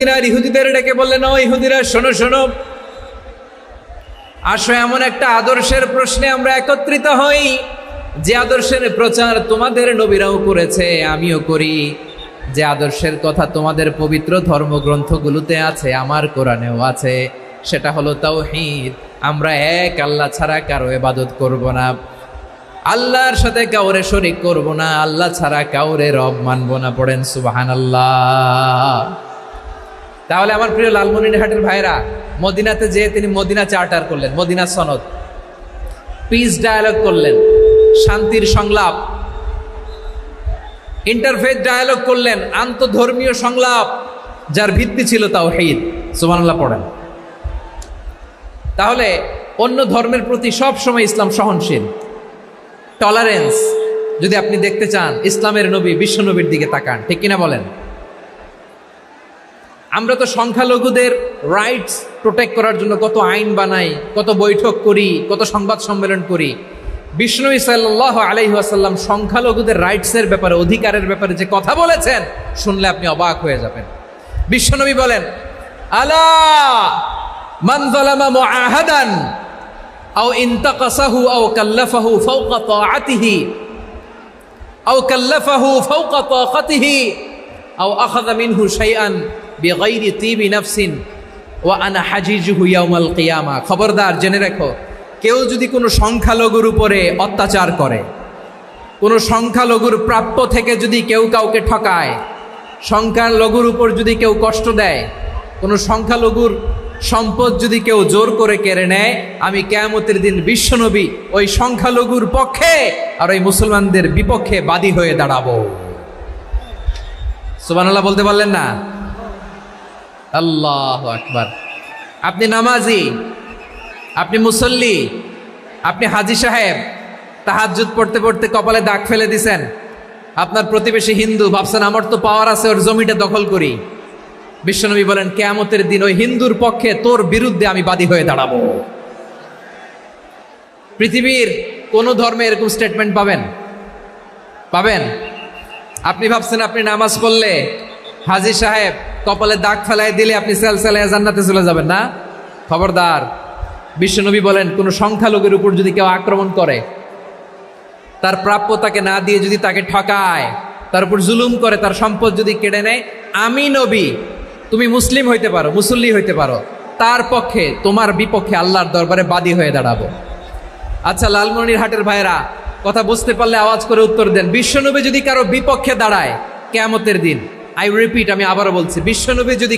ইহুদিদের ডেকে বললেন, ও ইহুদিরা শোনো শোনো, আসো এমন একটা আদর্শের প্রশ্নে আমরা একত্রিত হই যে আদর্শের প্রচার তোমাদের নবীরাও করেছে, আমিও করি। যে আদর্শের কথা তোমাদের পবিত্র ধর্মগ্রন্থগুলোতে আছে, আমার কোরআনেও আছে, সেটা হলো তাওহীদ। আমরা এক আল্লাহ ছাড়া কারো ইবাদত করব না, আল্লাহর সাথে কাউরে শরীক করব না, আল্লাহ ছাড়া কাউরে রব মানব না। পড়েন সুবহানাল্লাহ। তাহলে আমার প্রিয় লালমনিরহাটের ভাইরা, মদিনাতে যেয়ে তিনি মদিনা চার্টার করলেন, মদিনা সনদ, পিস ডায়ালগ করলেন, শান্তির সংলাপ, ইন্টারফেথ ডায়ালগ করলেন, আন্তধর্মীয় সংলাপ, যার ভিত্তি ছিল তাওহীদ। সুবহানাল্লাহ পড়েন। তাহলে অন্য ধর্মের প্রতি সব সময় ইসলাম সহনশীল, টলারেন্স। যদি আপনি দেখতে চান ইসলামের নবী, বিশ্ব নবীর দিকে তাকান, ঠিক কিনা বলেন? আমরা তো সংখ্যালঘুদের রাইটস প্রোটেক্ট করার জন্য কত আইন বানাই, কত বৈঠক করি, কত সংবাদ সম্মেলন করি। বিষ্ণু সাল্লাল্লাহু আলাইহি ওয়াসাল্লাম সংখ্যালঘুদের রাইটসের ব্যাপারে, অধিকারের ব্যাপারে যে কথা বলেছেন, শুনলে আপনি অবাক হয়ে যাবেন। বিশ্বনবী বলেন, আলা মান যালামা মুআহাদান আও ইনতাকাসাহু আও কাল্লাফাহু ফাওকা তাআতিহি আও কাল্লাফাহু ফাওকা তাকাতিহি আও আখাযা মিনহু শাইআন বিগাইরি তিবি নাফসিন ওয়া আনা হাজিজুহু ইয়াউমাল কিয়ামা। খবরদার, জেনে রাখো, কেউ যদি কোনো সংখ্যালঘুর উপরে অত্যাচার করে, কোনো সংখ্যালঘুর প্রাপ্য থেকে যদি কেউ কাউকে ঠকায়, সংখ্যালঘুর উপর যদি কেউ কষ্ট দেয়, কোনো সংখ্যালঘুর সম্পদ যদি কেউ জোর করে কেড়ে নেয়, আমি কিয়ামতের দিন বিশ্বনবী ওই সংখ্যালঘুর পক্ষে আর ওই মুসলমানদের বিপক্ষে বাদী হয়ে দাঁড়াবো। সুবহানাল্লাহ বলতে পারলেন না? আল্লাহু আকবার। আপনি নামাজি, আপনি মুসল্লি, আপনি হাজী সাহেব, তাহাজ্জুদ পড়তে পড়তে কপালে দাগ ফেলে দিছেন, আপনার প্রতিবেশী হিন্দু, ভাবছেন আমার তো পাওয়ার আছে, ওর জমিটা দখল করি। বিশ্বনবী বলেন, কিয়ামতের দিন ওই হিন্দুর পক্ষে তোর বিরুদ্ধে আমি বাদী হয়ে দাঁড়াবো। পৃথিবীর কোন ধর্মে এরকম স্টেটমেন্ট পাবেন? পাবেন? আপনি ভাবছেন আপনি নামাজ পড়লে হাজী সাহেব কপালে দাগ ফেলাই দিলে আপনি সেলসেলায় জান্নাতে চলে যাবেন না? খবরদার। বিশ্বনবী বলেন, কোন সংখ্যালঘুর উপর যদি কেউ আক্রমণ করে, তার প্রাপ্য তাকে না দিয়ে যদি তাকে ঠকায়, তার উপর জুলুম করে, তার সম্পদ যদি কেড়ে নেয়, আমি নবী, তুমি মুসলিম হইতে পারো, মুসল্লি হইতে পারো, তার পক্ষে, তোমার বিপক্ষে আল্লাহর দরবারে বাদী হয়ে দাঁড়াবো। আচ্ছা লালমনিরহাটের ভাইরা, কথা বুঝতে পারলে আওয়াজ করে উত্তর দেন। বিশ্বনবী যদি কারো বিপক্ষে দাঁড়ায় কিয়ামতের দিন, আই রিপিট, আমি আবারও বলছি, বিশ্বনবী যদি